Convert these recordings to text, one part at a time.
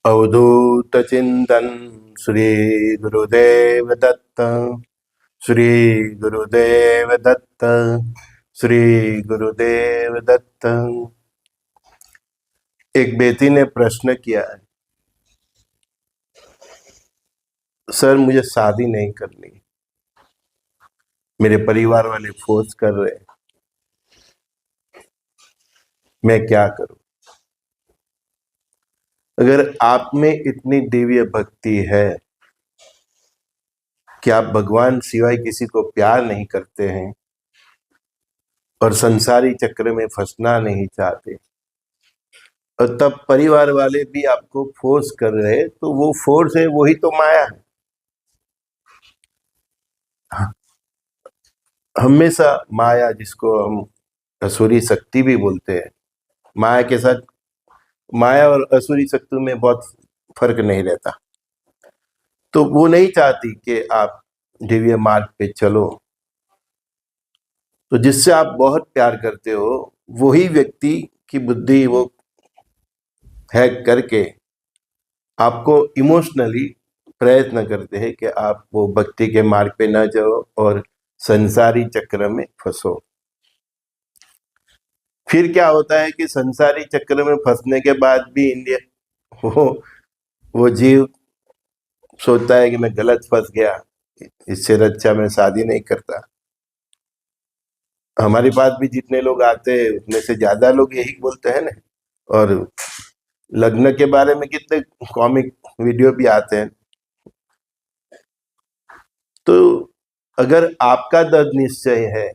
अवधूत चिंतन श्री गुरुदेव दत्त। श्री गुरुदेव दत्त। श्री गुरुदेव दत्त। एक बेटी ने प्रश्न किया है, सर मुझे शादी नहीं करनी, मेरे परिवार वाले फोर्स कर रहे हैं, मैं क्या करूं। अगर आप में इतनी दिव्य भक्ति है कि आप भगवान सिवाय किसी को प्यार नहीं करते हैं और संसारी चक्र में फंसना नहीं चाहते, और तब परिवार वाले भी आपको फोर्स कर रहे हैं, तो वो फोर्स है, वही तो माया है। हमेशा माया, जिसको हम असुरी शक्ति भी बोलते हैं, माया के साथ, माया और असुरी शक्ति में बहुत फर्क नहीं रहता। तो वो नहीं चाहती कि आप दिव्य मार्ग पे चलो। तो जिससे आप बहुत प्यार करते हो, वही व्यक्ति की बुद्धि वो हैक करके आपको इमोशनली प्रयत्न करते हैं कि आप वो भक्ति के मार्ग पे न जाओ और संसारी चक्र में फंसो। फिर क्या होता है कि संसारी चक्र में फंसने के बाद भी इंडिया वो जीव सोचता है कि मैं गलत फंस गया, इससे अच्छा मैं शादी नहीं करता। हमारे पास भी जितने लोग आते हैं उतने से ज्यादा लोग यही बोलते हैं ना। और लग्न के बारे में कितने कॉमिक वीडियो भी आते हैं। तो अगर आपका दृढ़ निश्चय है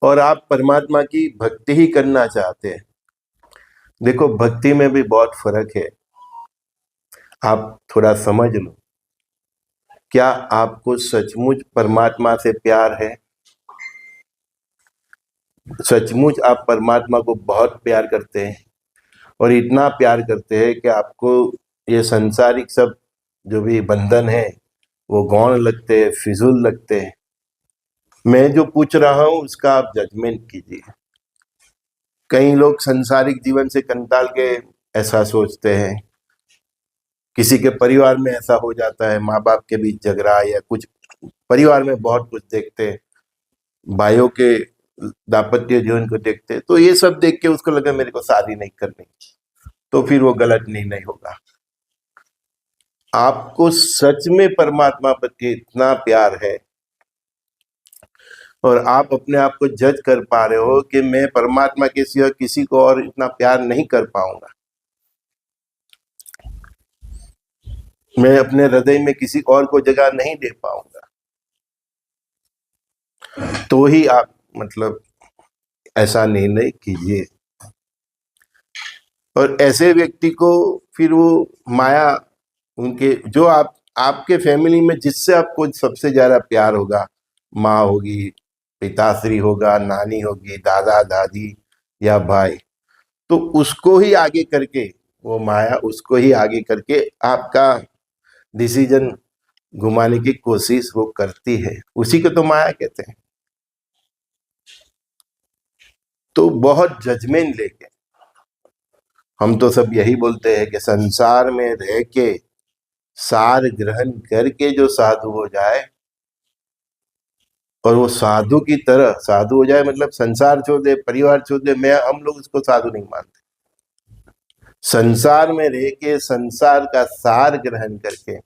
और आप परमात्मा की भक्ति ही करना चाहते हैं, देखो भक्ति में भी बहुत फर्क है, आप थोड़ा समझ लो। क्या आपको सचमुच परमात्मा से प्यार है? सचमुच आप परमात्मा को बहुत प्यार करते हैं और इतना प्यार करते हैं कि आपको ये संसारिक सब जो भी बंधन है वो गौण लगते हैं, फिजूल लगते हैं? मैं जो पूछ रहा हूं उसका आप जजमेंट कीजिए। कई लोग संसारिक जीवन से कंटाल के ऐसा सोचते हैं, किसी के परिवार में ऐसा हो जाता है, माँ बाप के बीच झगड़ा या कुछ, परिवार में बहुत कुछ देखते हैं, भाइयों के दाम्पत्य जीवन को देखते हैं, तो ये सब देख के उसको लगा मेरे को शादी नहीं करनी, तो फिर वो गलत निर्णय होगा। आपको सच में परमात्मा प्रति इतना प्यार है और आप अपने आप को जज कर पा रहे हो कि मैं परमात्मा के सिवा किसी को और इतना प्यार नहीं कर पाऊंगा, मैं अपने हृदय में किसी और को जगह नहीं दे पाऊंगा, तो ही आप मतलब ऐसा निर्णय कीजिए। और ऐसे व्यक्ति को फिर वो माया, उनके जो आपके फैमिली में जिससे आपको सबसे ज्यादा प्यार होगा, माँ होगी, पिताश्री होगा, नानी होगी, दादा दादी या भाई, तो उसको ही आगे करके, वो माया उसको ही आगे करके आपका डिसीजन घुमाने की कोशिश वो करती है। उसी को तो माया कहते हैं। तो बहुत जजमेंट लेके हम तो सब यही बोलते हैं कि संसार में रह के सार ग्रहण करके जो साधु हो जाए, और वो साधु की तरह साधु हो जाए, मतलब संसार छोड़ दे, परिवार छोड़ दे, हम लोग उसको साधु नहीं मानते। संसार में रह के संसार का सार ग्रहण करके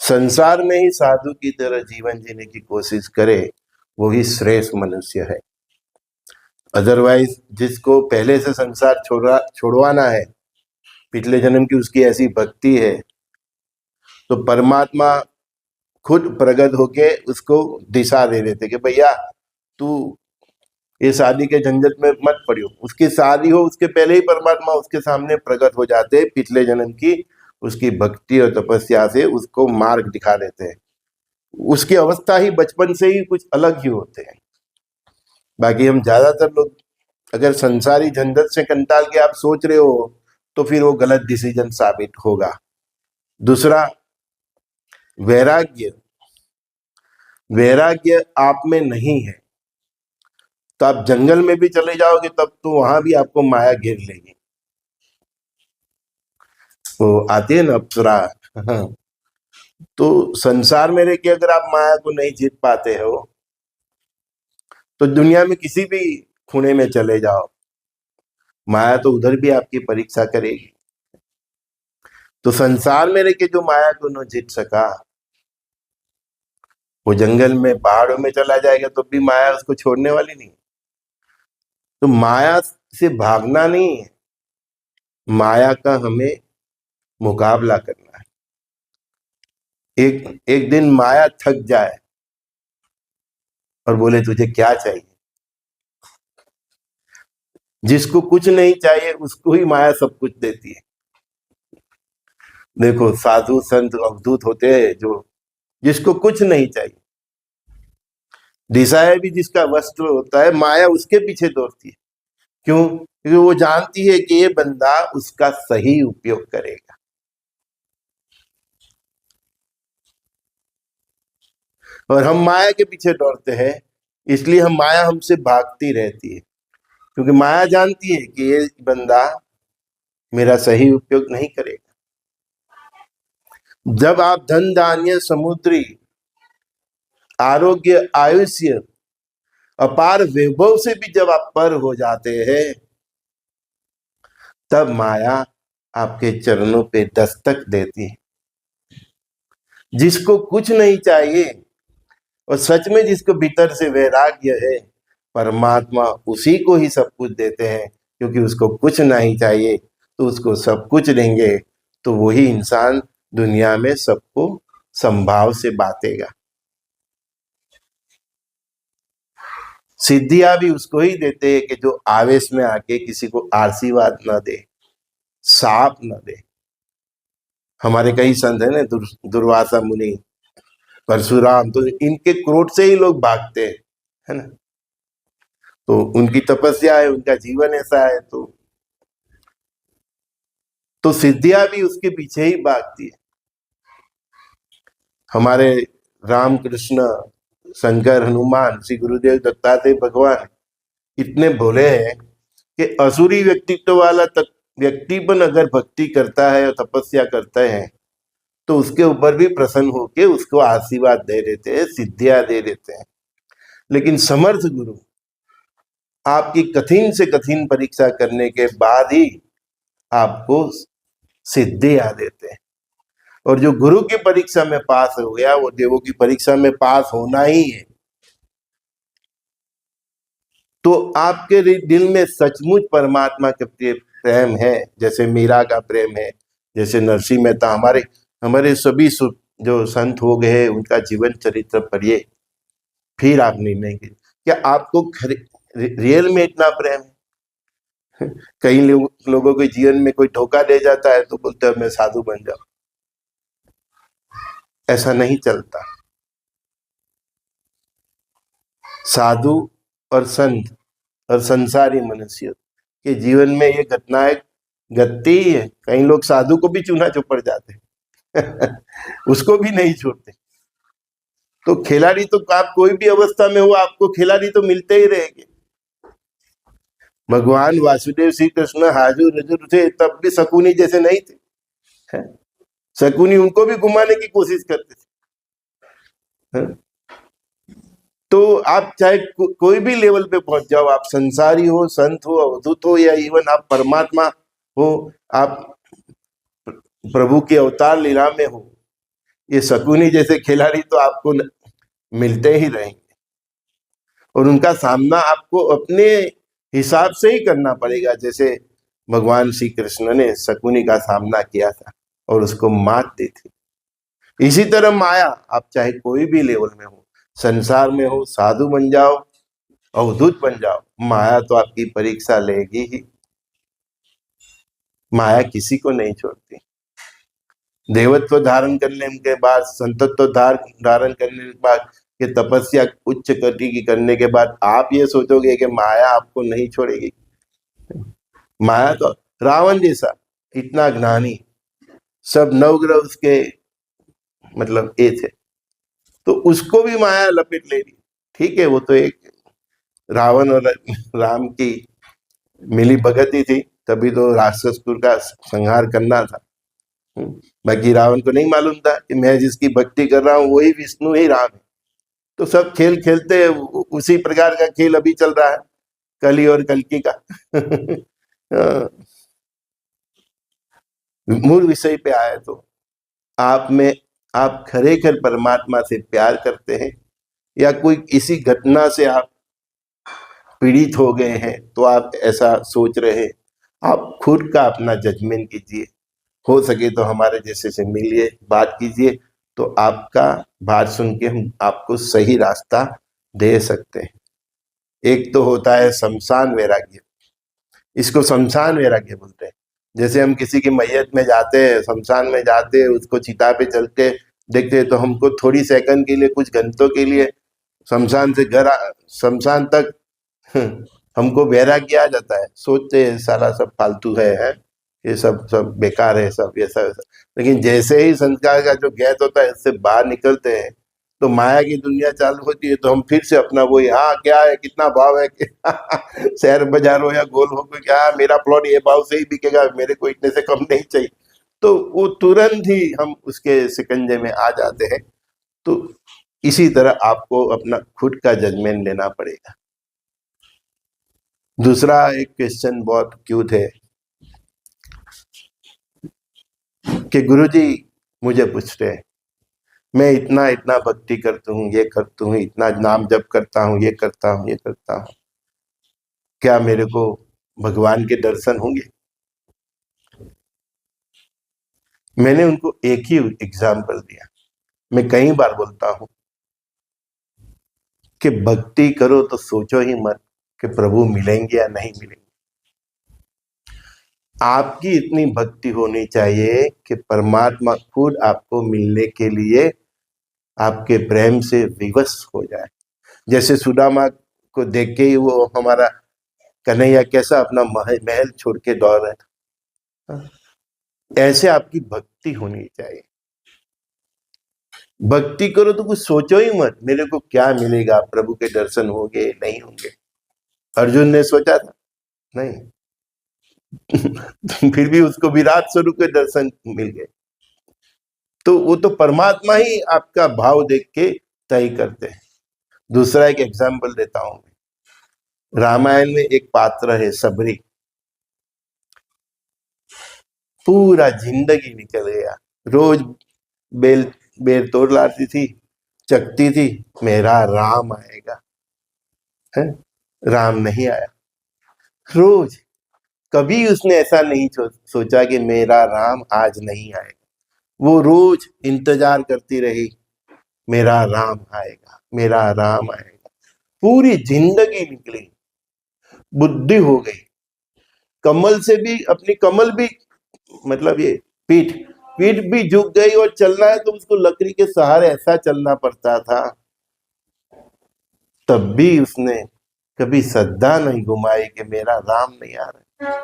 संसार में ही साधु की तरह जीवन जीने की कोशिश करे, वो ही श्रेष्ठ मनुष्य है। अदरवाइज जिसको पहले से संसार छोड़वाना है, पिछले जन्म की उसकी ऐसी भक्ति है, तो परमात्मा खुद प्रकट होके उसको दिशा दे देते कि भैया तू ये शादी के झंझट में मत पड़ियो। उसकी शादी हो उसके पहले ही परमात्मा उसके सामने प्रकट हो जाते हैं, पिछले जन्म की उसकी भक्ति और तपस्या से उसको मार्ग दिखा देते हैं। उसकी अवस्था ही बचपन से ही कुछ अलग ही होते हैं। बाकी हम ज्यादातर लोग अगर संसारी झंझट से कंटाल के आप सोच रहे हो, तो फिर वो गलत डिसीजन साबित होगा। दूसरा, वैराग्य, वैराग्य आप में नहीं है तो आप जंगल में भी चले जाओगे तब तो वहां भी आपको माया घेर लेगी। वो आती है ना अप्सरा। हाँ, तो संसार में रह के अगर आप माया को नहीं जीत पाते हो तो दुनिया में किसी भी खूने में चले जाओ, माया तो उधर भी आपकी परीक्षा करेगी। तो संसार में रह के जो माया को न जीत सका, वो जंगल में पहाड़ों में चला जाएगा तो भी माया उसको छोड़ने वाली नहीं। तो माया से भागना नहीं है, माया का हमें मुकाबला करना है। एक एक दिन माया थक जाए और बोले तुझे क्या चाहिए, जिसको कुछ नहीं चाहिए उसको ही माया सब कुछ देती है। देखो साधु संत अवधूत होते हैं जो जिसको कुछ नहीं चाहिए, डिजायर भी जिसका वस्त्र होता है, माया उसके पीछे दौड़ती है। क्यों? क्योंकि वो जानती है कि ये बंदा उसका सही उपयोग करेगा। और हम माया के पीछे दौड़ते हैं, इसलिए हम माया हमसे भागती रहती है, क्योंकि माया जानती है कि ये बंदा मेरा सही उपयोग नहीं करेगा। जब आप धन धान्य समुद्री आरोग्य आयुष्य अपार वैभव से भी जब आप पर हो जाते हैं, तब माया आपके चरणों पे दस्तक देती है। जिसको कुछ नहीं चाहिए और सच में जिसको भीतर से वैराग्य है, परमात्मा उसी को ही सब कुछ देते हैं, क्योंकि उसको कुछ नहीं चाहिए तो उसको सब कुछ देंगे तो वही इंसान दुनिया में सबको संभाव से बांटेगा। सिद्धियां भी उसको ही देते हैं कि जो आवेश में आके किसी को आशीर्वाद न दे, साप न दे। हमारे कई संत है ना, दुर्वासा मुनि, परशुराम, तो इनके क्रोध से ही लोग भागते हैं, है ना। तो उनकी तपस्या है, उनका जीवन ऐसा है, तो सिद्धियां भी उसके पीछे ही भागती है। हमारे राम कृष्ण शंकर हनुमान श्री गुरुदेव दत्तात्रेय भगवान इतने भोले हैं कि असुरी व्यक्तित्व वाला तक व्यक्तिपन अगर भक्ति करता है और तपस्या करता है तो उसके ऊपर भी प्रसन्न होके उसको आशीर्वाद दे देते हैं, सिद्धियां दे देते हैं। लेकिन समर्थ गुरु आपकी कठिन से कठिन परीक्षा करने के बाद ही आपको सिद्धियां देते हैं। और जो गुरु की परीक्षा में पास हो गया वो देवों की परीक्षा में पास होना ही है। तो आपके दिल में सचमुच परमात्मा के प्रति प्रेम है, जैसे मीरा का प्रेम है, जैसे नरसिंह मेहता, हमारे हमारे सभी जो संत हो गए उनका जीवन चरित्र पढ़िए, फिर आप निर्णय कीजिए क्या आपको रियल में इतना प्रेम है। कई लोगों के जीवन में कोई धोखा दे जाता है तो बोलते हैं मैं साधु बन जाऊं। ऐसा नहीं चलता। साधु और संत और संसारी मनुष्य के जीवन में ये घटनाएं घटती ही है। कई लोग साधु को भी चूना चौपड़ जाते हैं उसको भी नहीं छोड़ते। तो खिलाड़ी तो आप कोई भी अवस्था में हो, आपको खिलाड़ी तो मिलते ही रहेंगे। भगवान वासुदेव श्री कृष्ण हाजुर हजूर थे तब भी शकुनी जैसे नहीं थे, है? शकुनी उनको भी घुमाने की कोशिश करते थे, है? तो आप चाहे कोई भी लेवल पे पहुंच जाओ, आप संसारी हो, संत हो, अवधूत हो, या इवन आप परमात्मा हो, आप प्रभु के अवतार लीला में हो, ये शकुनी जैसे खिलाड़ी तो आपको मिलते ही रहेंगे। और उनका सामना आपको अपने हिसाब से ही करना पड़ेगा, जैसे भगवान श्री कृष्ण ने शकुनी का सामना किया था और उसको मात दी थी। इसी तरह माया, आप चाहे कोई भी लेवल में हो, संसार में हो, साधु बन जाओ, अवधूत बन जाओ, माया तो आपकी परीक्षा लेगी ही। माया किसी को नहीं छोड़ती। देवत्व धारण करने के बाद, संतत्व धारण करने के बाद, ये तपस्या उच्च कोटि की करने के बाद आप ये सोचोगे कि माया आपको नहीं छोड़ेगी। माया तो रावण जैसा इतना ज्ञानी, सब नवग्रह उसके मतलब ये थे, तो उसको भी माया लपेट ले रही। ठीक है, वो तो एक रावण और राम की मिली भगत ही थी, तभी तो राक्षसपुर का संहार करना था। बाकी रावण को नहीं मालूम था कि मैं जिसकी भक्ति कर रहा हूं वही विष्णु ही राम है। तो सब खेल खेलते उसी प्रकार का खेल अभी चल रहा है, कली और कल्कि का। मूल विषय पे आए तो आप में, आप खरेखर परमात्मा से प्यार करते हैं या कोई इसी घटना से आप पीड़ित हो गए हैं तो आप ऐसा सोच रहे हैं। आप खुद का अपना जजमेंट कीजिए, हो सके तो हमारे जैसे से मिलिए, बात कीजिए, तो आपका बात सुन के हम आपको सही रास्ता दे सकते हैं। एक तो होता है शमशान वैराग्य, इसको शमशान वैराग्य बोलते हैं। जैसे हम किसी की मैयत में जाते हैं, शमशान में जाते हैं, उसको चिता पे चलते देखते हैं, तो हमको थोड़ी सेकंड के लिए, कुछ घंटों के लिए शमशान से शमशान तक हमको वैराग्य आ जाता है। सोचते हैं सारा सब फालतू है, ये सब सब बेकार है, सब ये सब। लेकिन जैसे ही संस्कार का जो गैस होता है, इससे बाहर निकलते हैं तो माया की दुनिया चालू होती है। तो हम फिर से अपना वही, हाँ क्या है, कितना भाव है, शहर बाजार हो या गोल हो, क्या मेरा प्लॉट ये भाव से ही बिकेगा, मेरे को इतने से कम नहीं चाहिए। तो वो तुरंत ही हम उसके शिकंजे में आ जाते हैं। तो इसी तरह आपको अपना खुद का जजमेंट लेना पड़ेगा। दूसरा एक क्वेश्चन बहुत क्यूट है कि गुरुजी मुझे पूछ रहे हैं, मैं इतना इतना भक्ति करता हूँ, ये करता हूँ, इतना नाम जप करता हूँ, ये करता हूँ, ये करता हूँ, क्या मेरे को भगवान के दर्शन होंगे? मैंने उनको एक ही एग्जाम्पल दिया। मैं कई बार बोलता हूं कि भक्ति करो तो सोचो ही मत कि प्रभु मिलेंगे या नहीं मिलेंगे। आपकी इतनी भक्ति होनी चाहिए कि परमात्मा खुद आपको मिलने के लिए आपके प्रेम से विवश हो जाए। जैसे सुदामा को देख के ही वो हमारा कन्हैया कैसा अपना महल छोड़ के दौड़ रहा था, ऐसे आपकी भक्ति होनी चाहिए। भक्ति करो तो कुछ सोचो ही मत मेरे को क्या मिलेगा, प्रभु के दर्शन होंगे नहीं होंगे। अर्जुन ने सोचा था नहीं, फिर भी उसको विराट स्वरूप के दर्शन मिल गए। तो वो तो परमात्मा ही आपका भाव देख के तय करते हैं। दूसरा एक एग्जाम्पल देता हूं मैं। रामायण में एक पात्र है सबरी, पूरा जिंदगी निकल गया, रोज बेल बेल तोड़ लाती थी, चकती थी, मेरा राम आएगा, है? राम नहीं आया। रोज कभी उसने ऐसा नहीं सोचा कि मेरा राम आज नहीं आएगा। वो रोज इंतजार करती रही, मेरा राम आएगा, मेरा राम आएगा। पूरी जिंदगी निकली, बुद्धि हो गई, कमल से भी, अपनी कमल भी, मतलब ये पीठ पीठ भी झुक गई, और चलना है तो उसको लकड़ी के सहारे ऐसा चलना पड़ता था। तब भी उसने कभी श्रद्धा नहीं घुमाई कि मेरा राम नहीं आ रहा।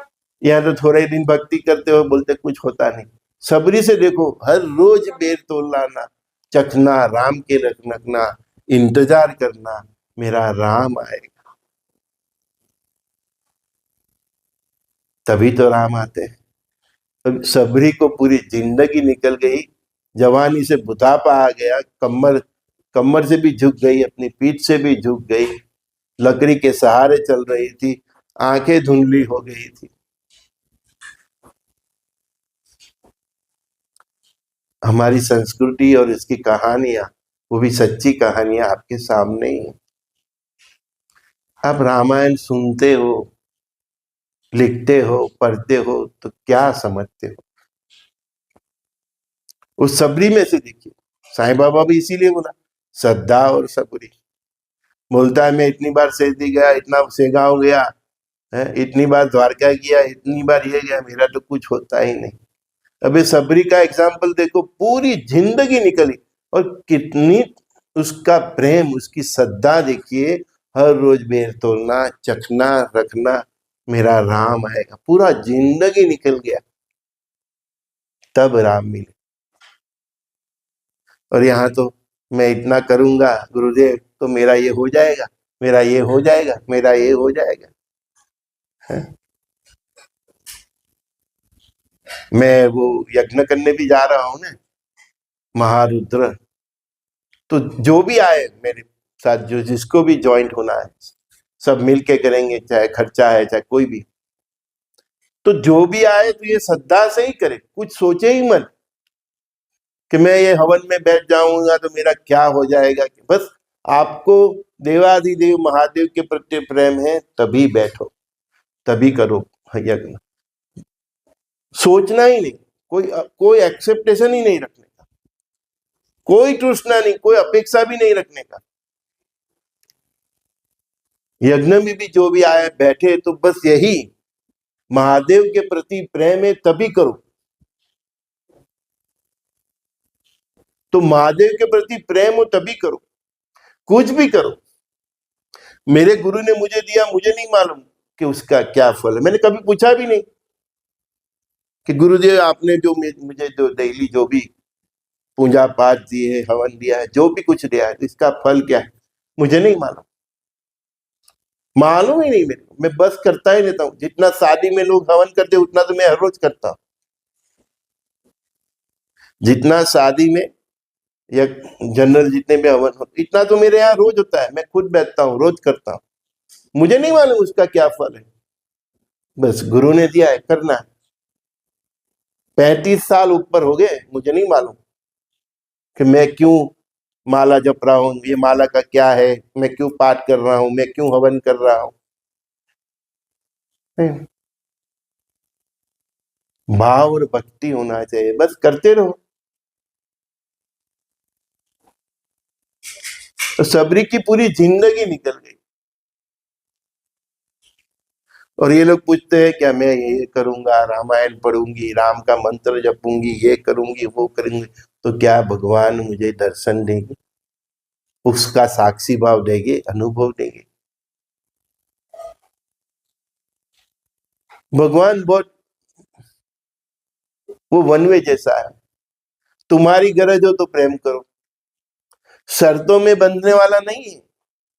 यहाँ तो थोड़े दिन भक्ति करते हो, बोलते कुछ होता नहीं। सबरी से देखो, हर रोज बेर तोड़ लाना, चखना, राम के रखना, इंतजार करना, मेरा राम आएगा, तभी तो राम आते हैं। अब सबरी को पूरी जिंदगी निकल गई, जवानी से बुढ़ापा आ गया, कमर कमर से भी झुक गई, अपनी पीठ से भी झुक गई, लकड़ी के सहारे चल रही थी, आंखें धुंधली हो गई थी। हमारी संस्कृति और इसकी कहानियां, वो भी सच्ची कहानियां आपके सामने ही। आप रामायण सुनते हो, लिखते हो, पढ़ते हो, तो क्या समझते हो? उस सबरी में से देखिए, साईं बाबा भी इसीलिए बोला श्रद्धा और सबरी। बोलता है मैं इतनी बार सेठी गया, इतना सेगांव गया है, इतनी बार द्वारका गया, इतनी बार ये गया, मेरा तो कुछ होता ही नहीं। अबे सबरी का एग्जाम्पल देखो, पूरी जिंदगी निकली, और कितनी उसका प्रेम, उसकी श्रद्धा देखिए। हर रोज बेर तोड़ना, चखना, रखना, मेरा राम आएगा, पूरा जिंदगी निकल गया, तब राम मिले। और यहाँ तो मैं इतना करूंगा गुरुदेव तो मेरा ये हो जाएगा, मेरा ये हो जाएगा, मेरा ये हो जाएगा, है? मैं वो यज्ञ करने भी जा रहा हूं ना, महारुद्र, तो जो भी आए मेरे साथ, जो जिसको भी ज्वाइंट होना है, सब मिलके करेंगे, चाहे खर्चा है चाहे कोई भी। तो जो भी आए तो ये श्रद्धा से ही करे, कुछ सोचे ही मत कि मैं ये हवन में बैठ जाऊंगा तो मेरा क्या हो जाएगा। बस आपको देवाधिदेव महादेव के प्रति प्रेम है तभी बैठो, तभी करो यज्ञ। सोचना ही नहीं, कोई एक्सेप्टेशन ही नहीं रखने का, कोई तृष्णा नहीं, कोई अपेक्षा भी नहीं रखने का। यज्ञ में भी जो भी आए बैठे तो बस यही महादेव के प्रति प्रेम है तभी करो। तो महादेव के प्रति प्रेम हो तभी करो, कुछ भी करो। मेरे गुरु ने मुझे दिया, मुझे नहीं मालूम कि उसका क्या फल है, मैंने कभी पूछा भी नहीं कि गुरुदेव आपने जो मुझे जो डेली जो भी पूजा पाठ दिए, हवन दिया है, जो भी कुछ दिया है, इसका फल क्या है, मुझे नहीं मालूम, मालूम ही नहीं मेरे को। मैं बस करता ही रहता हूँ। जितना शादी में लोग हवन करते उतना तो मैं हर रोज करता हूँ। जितना शादी में या जनरल जितने भी हवन होते इतना तो मेरे यहाँ रोज होता है। मैं खुद बैठता हूँ, रोज करता हूँ। मुझे नहीं मालूम उसका क्या फल है, बस गुरु ने दिया है, करना है। 35 साल ऊपर हो गए, मुझे नहीं मालूम कि मैं क्यों माला जप रहा हूँ, ये माला का क्या है, मैं क्यों पाठ कर रहा हूँ, मैं क्यों हवन कर रहा हूँ। भाव और भक्ति होना चाहिए, बस करते रहो। तो सबरी की पूरी जिंदगी निकल गई। और ये लोग पूछते हैं क्या मैं ये करूंगा, रामायण पढ़ूंगी, राम का मंत्र जपूंगी, ये करूंगी वो करूंगी, तो क्या भगवान मुझे दर्शन देंगे, उसका साक्षी भाव देंगे, अनुभव देंगे। भगवान बहुत वो वन वे जैसा है। तुम्हारी गरज हो तो प्रेम करो, शर्तों में बंधने वाला नहीं है।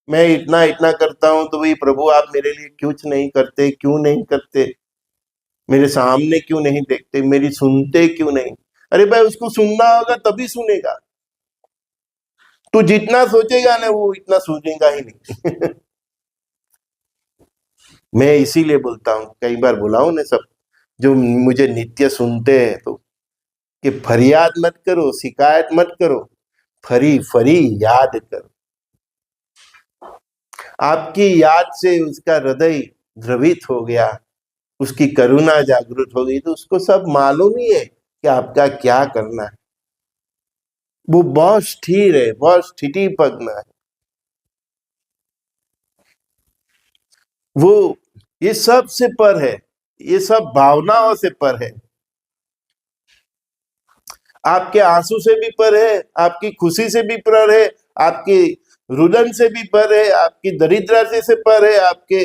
मैं इतना इतना करता हूं तो भाई प्रभु आप मेरे लिए कुछ नहीं करते, क्यों नहीं करते, मेरे सामने क्यों नहीं देखते, मेरी सुनते क्यों नहीं। अरे भाई उसको सुनना होगा तभी सुनेगा। तू जितना सोचेगा ना वो इतना सोचेगा ही नहीं। मैं इसीलिए बोलता हूँ, कई बार बोला हूं ना, सब जो मुझे नित्य सुनते हैं तो, कि फरियाद मत करो, शिकायत मत करो, फरी फरी याद करो। आपकी याद से उसका हृदय द्रवित हो गया, उसकी करुणा जागृत हो गई, तो उसको सब मालूम ही है कि आपका क्या करना है। वो बहुत स्थिर है, बहुत स्थिति प्रज्ञ है। वो ये सब से पर है, ये सब भावनाओं से पर है, आपके आंसू से भी पर है, आपकी खुशी से भी पर है, आपकी रुदन से भी पर है, आपकी दरिद्रता से पर है, आपके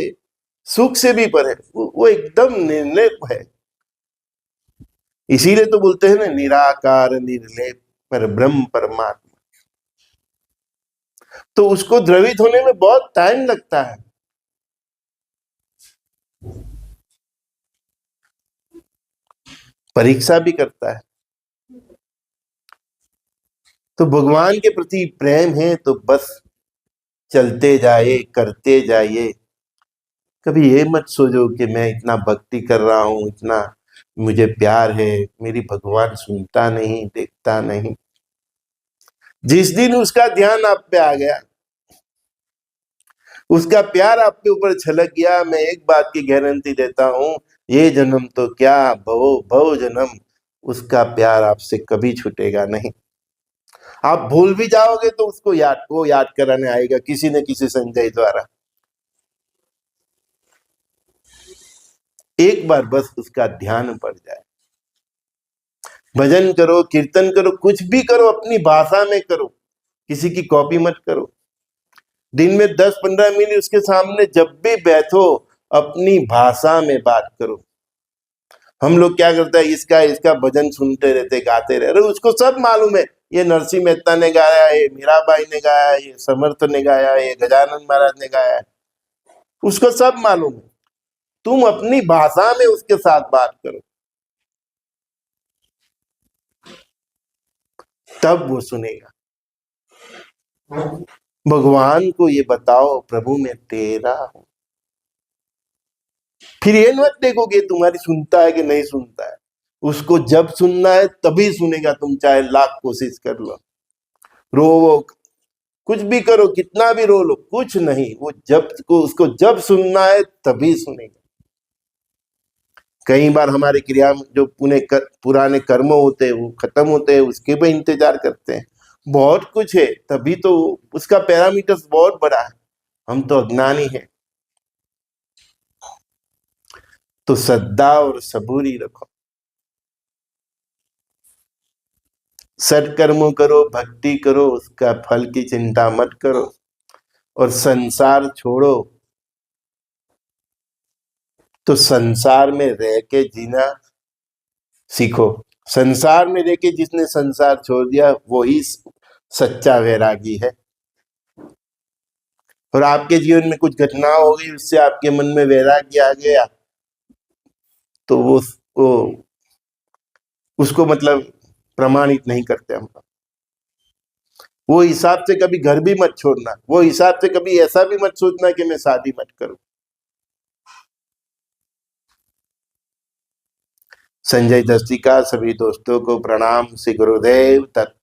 सुख से भी पर है। वो एकदम निर्लेप है। इसीलिए तो बोलते हैं ना, निराकार निर्लेप पर ब्रह्म परमात्मा। तो उसको द्रवित होने में बहुत टाइम लगता है। परीक्षा भी करता है। तो भगवान के प्रति प्रेम है तो बस चलते जाए, करते जाइए। कभी ये मत सोचो कि मैं इतना भक्ति कर रहा हूं, इतना मुझे प्यार है, मेरी भगवान सुनता नहीं, देखता नहीं। जिस दिन उसका ध्यान आप पे आ गया, उसका प्यार आपके ऊपर छलक गया, मैं एक बात की गारंटी देता हूं, ये जन्म तो क्या, भवो भव जन्म उसका प्यार आपसे कभी छूटेगा नहीं। आप भूल भी जाओगे तो उसको वो याद कराने आएगा किसी न किसी संजय द्वारा। एक बार बस उसका ध्यान पड़ जाए। भजन करो, कीर्तन करो, कुछ भी करो, अपनी भाषा में करो, किसी की कॉपी मत करो। दिन में 10-15 मिनट उसके सामने जब भी बैठो अपनी भाषा में बात करो। हम लोग क्या करते हैं, इसका इसका भजन सुनते रहते, गाते रहते। उसको सब मालूम है, ये नरसिंह मेहता ने गाया है, मीराबाई ने गाया है, ये समर्थ ने गाया है, ये गजानन महाराज ने गाया है, उसको सब मालूम है। तुम अपनी भाषा में उसके साथ बात करो। तब वो सुनेगा। भगवान को ये बताओ, प्रभु मैं तेरा हूं। फिर ये मत देखो कि तुम्हारी सुनता है कि नहीं सुनता है। उसको जब सुनना है तभी सुनेगा, तुम चाहे लाख कोशिश कर लो, रो, कुछ भी करो, कितना भी रो लो, कुछ नहीं। वो जब को उसको जब सुनना है तभी सुनेगा। कई बार हमारे क्रिया जो पुराने कर्म होते हैं वो खत्म होते हैं, उसके भी इंतजार करते हैं। बहुत कुछ है, तभी तो उसका पैरामीटर्स बहुत बड़ा है, हम तो अज्ञानी हैं। तो श्रद्धा और सबूरी रखो, सत्कर्मों करो, भक्ति करो, उसका फल की चिंता मत करो, और संसार छोड़ो। तो संसार में रह के जीना सीखो। संसार में रह के जिसने संसार छोड़ दिया वही सच्चा वैरागी है। और आपके जीवन में कुछ घटना हो गई, उससे आपके मन में वैराग्य आ गया, तो वो उसको मतलब प्रमाणित नहीं करते हम। वो हिसाब से कभी घर भी मत छोड़ना, वो हिसाब से कभी ऐसा भी मत सोचना कि मैं शादी मत करूं। संजय दस्ती का सभी दोस्तों को प्रणाम। श्री गुरुदेव तत्